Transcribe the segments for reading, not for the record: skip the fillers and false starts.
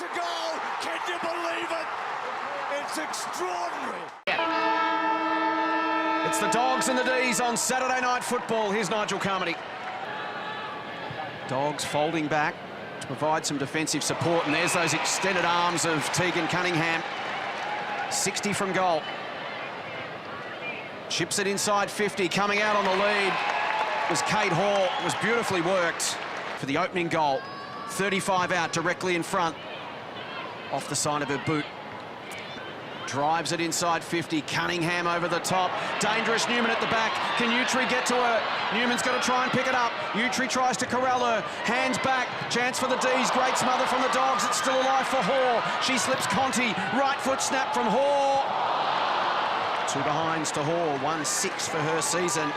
to goal. Can you believe it? It's extraordinary. It's the Dogs and the D's on Saturday Night Football. Here's Nigel Carmody. Dogs folding back to provide some defensive support, and there's those extended arms of Tegan Cunningham. 60 from goal. Chips it inside 50, coming out on the lead was Kate Hall. It was beautifully worked for the opening goal. 35 out, directly in front, off the side of her boot. Drives it inside 50, Cunningham over the top. Dangerous Newman at the back. Can Utri get to her? Newman's got to try and pick it up. Utri tries to corral her. Hands back. Chance for the D's. Great smother from the Dogs. It's still alive for Hall. She slips Conti. Right foot snap from Hall. 2 behinds to Hall. 1-6 for her season.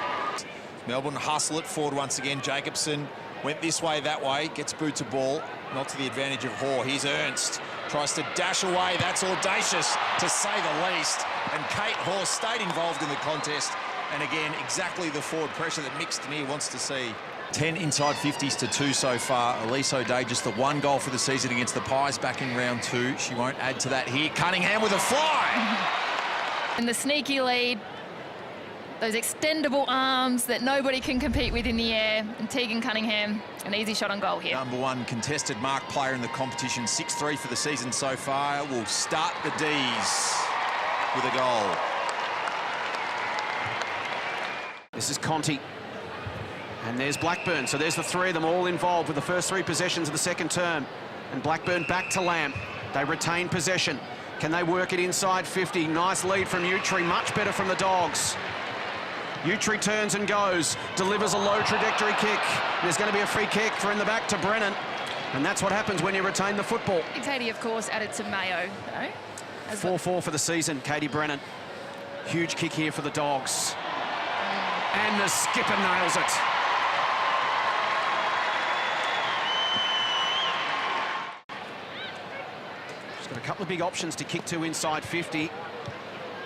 Melbourne hustle it forward once again. Jacobson went this way, that way. Gets boot to ball. Not to the advantage of Hall. Here's Ernst. Tries to dash away. That's audacious, to say the least. And Kate Hall stayed involved in the contest. And again, exactly the forward pressure that Mick Stanier wants to see. 10 inside 50s to 2 so far. Elise O'Day just the 1 goal for the season against the Pies back in round 2. She won't add to that here. Cunningham with a fly. And the sneaky lead. Those extendable arms that nobody can compete with in the air. And Tegan Cunningham, an easy shot on goal here. #1 contested mark player in the competition. 6-3 for the season so far. Will start the D's with a goal. This is Conti. And there's Blackburn. So there's the 3 of them all involved with the first 3 possessions of the second term. And Blackburn back to Lamb. They retain possession. Can they work it inside 50? Nice lead from Utri. Much better from the Dogs. Utri turns and goes, delivers a low trajectory kick. There's going to be a free kick for in the back to Brennan. And that's what happens when you retain the football. Katie, of course, added some mayo. 4-4 for the season, Katie Brennan. Huge kick here for the Dogs. And the skipper nails it. She's got a couple of big options to kick to inside 50.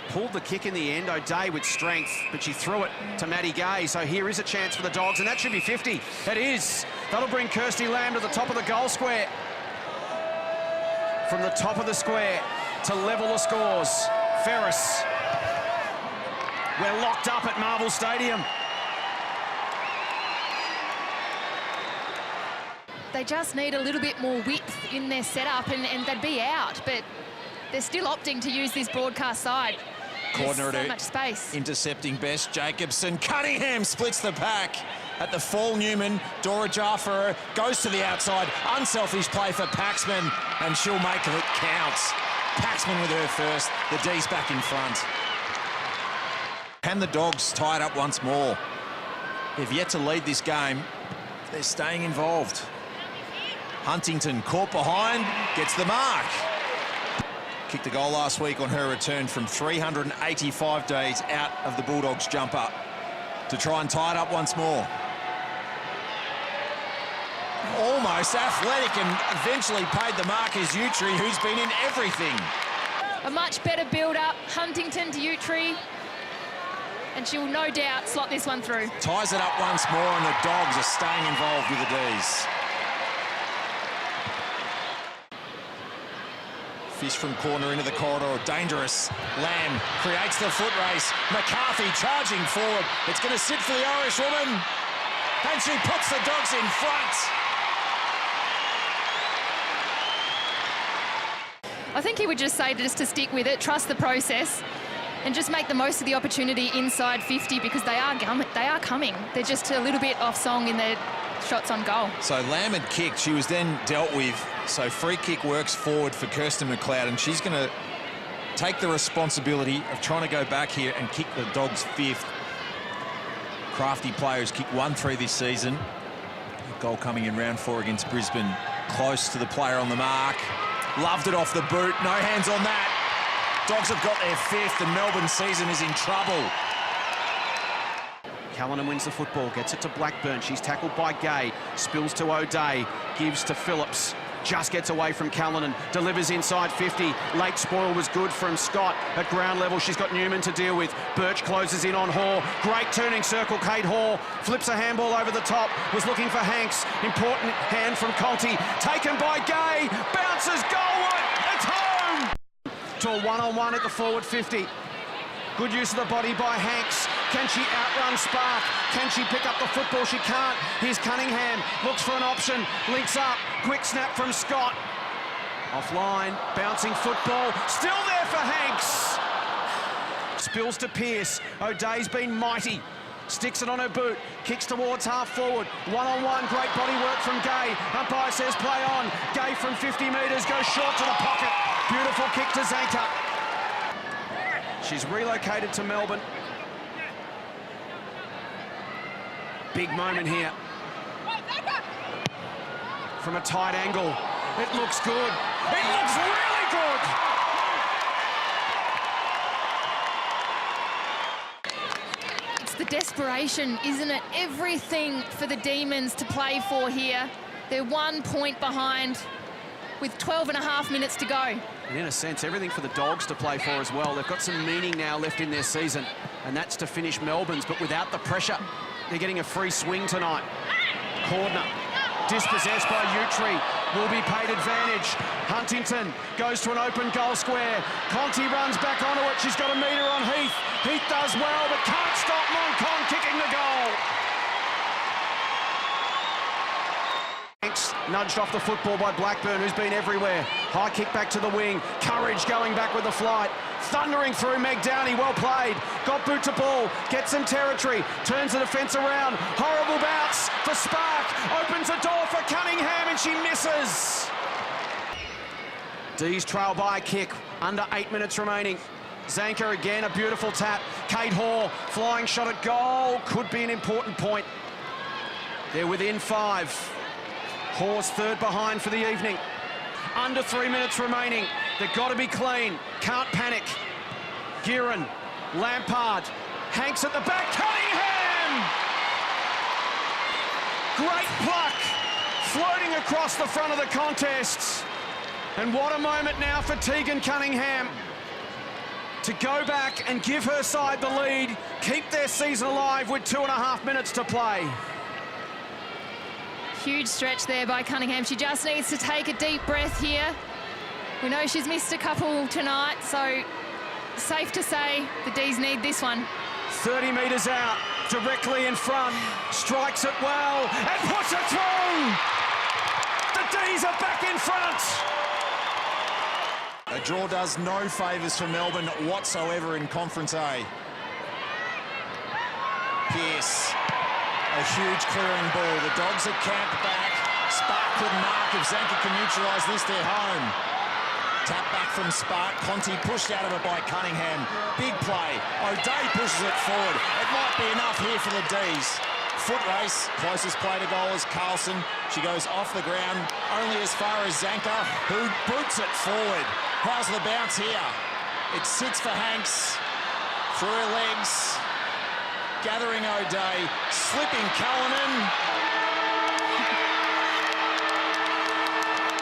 Pulled the kick in the end, O'Day with strength, but she threw it to Maddie Gay. So here is a chance for the Dogs, and that should be 50. It is. That'll bring Kirsty Lamb to the top of the goal square. From the top of the square to level the scores. Ferris. We're locked up at Marvel Stadium. They just need a little bit more width in their setup, and they'd be out, but they're still opting to use this broadcast side. Corner so much space. Intercepting best, Jacobson. Cunningham splits the pack. At the fall, Newman, Dora Jaffer goes to the outside. Unselfish play for Paxman, and she'll make it count. Paxman with her first. The D's back in front. Can the Dogs tie it up once more? They've yet to lead this game. They're staying involved. Huntington caught behind, gets the mark. Kicked a goal last week on her return from 385 days out of the Bulldogs jumper to try and tie it up once more. Almost athletic and eventually paid the mark is Utri, who's been in everything. A much better build-up, Huntington to Utri, and she will no doubt slot this one through. Ties it up once more, and the Dogs are staying involved with the D's. Fish from corner into the corridor, dangerous. Lamb creates the foot race. McCarthy charging forward. It's going to sit for the Irish woman. And she puts the Dogs in front. I think he would just say just to stick with it, trust the process, and just make the most of the opportunity inside 50 because they are coming. They're just a little bit off song in their shots on goal. So Lamb had kicked. She was then dealt with. So free kick works forward for Kirsten McLeod, and she's going to take the responsibility of trying to go back here and kick the Dogs 5th. Crafty players kicked 1-3 this season. A goal coming in round 4 against Brisbane. Close to the player on the mark. Loved it off the boot. No hands on that. Dogs have got their 5th, and Melbourne's season is in trouble. Callanan wins the football, gets it to Blackburn. She's tackled by Gay, spills to O'Day, gives to Phillips. Just gets away from Callanan, delivers inside 50. Late spoil was good from Scott. At ground level, she's got Newman to deal with. Birch closes in on Hall. Great turning circle, Kate Hall. Flips a handball over the top. Was looking for Hanks. Important hand from Conti. Taken by Gay. Bounces, goal to a one-on-one at the forward 50. Good use of the body by Hanks. Can she outrun Spark? Can she pick up the football? She can't. Here's Cunningham, looks for an option, links up, quick snap from Scott. Offline, bouncing football, still there for Hanks. Spills to Pearce. O'Day's been mighty. Sticks it on her boot, kicks towards half forward. One-on-one, great body work from Gay. Umpire says play on. Gay from 50 metres goes short to the pocket. Beautiful kick to Zanker. She's relocated to Melbourne. Big moment here. From a tight angle. It looks good. It looks really good. It's the desperation, isn't it? Everything for the Demons to play for here. They're 1 point behind with 12.5 minutes to go. And in a sense, everything for the Dogs to play for as well. They've got some meaning now left in their season, and that's to finish Melbourne's, but without the pressure. They're getting a free swing tonight. Cordner, dispossessed by Utri, will be paid advantage. Huntington goes to an open goal square. Conti runs back onto it. She's got a metre on Heath. Heath does well, but can't stop Moncon kicking the goal. Nudged off the football by Blackburn, who's been everywhere. High kick back to the wing. Courage going back with the flight. Thundering through Meg Downey, well played. Got boot to ball, gets some territory. Turns the defence around. Horrible bounce for Spark. Opens the door for Cunningham and she misses. D's trail by a kick. Under 8 minutes remaining. Zanker again, a beautiful tap. Kate Hall, flying shot at goal. Could be an important point. They're within 5. Hawes third behind for the evening. Under 3 minutes remaining. They've got to be clean. Can't panic. Guerin, Lampard, Hanks at the back. Cunningham! Great pluck. Floating across the front of the contest. And what a moment now for Tegan Cunningham to go back and give her side the lead, keep their season alive with 2.5 minutes to play. Huge stretch there by Cunningham. She just needs to take a deep breath here. We know she's missed a couple tonight, so safe to say the D's need this one. 30 metres out, directly in front, strikes it well, and puts it through! The D's are back in front! A draw does no favours for Melbourne whatsoever in Conference A. Pearce. A huge clearing ball. The Dogs are camped back. Spark couldn't mark if Zanker can neutralise this. They're home. Tap back from Spark. Conti pushed out of it by Cunningham. Big play. O'Day pushes it forward. It might be enough here for the D's. Foot race. Closest play to goal is Carlson. She goes off the ground only as far as Zanker, who boots it forward. How's the bounce here? It sits for Hanks. Through her legs. Gathering O'Day, slipping Callanan.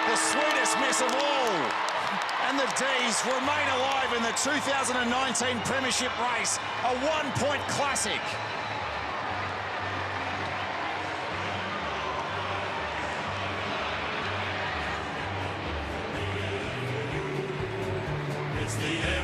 The sweetest miss of all. And the D's remain alive in the 2019 Premiership race, a 1-point classic. It's the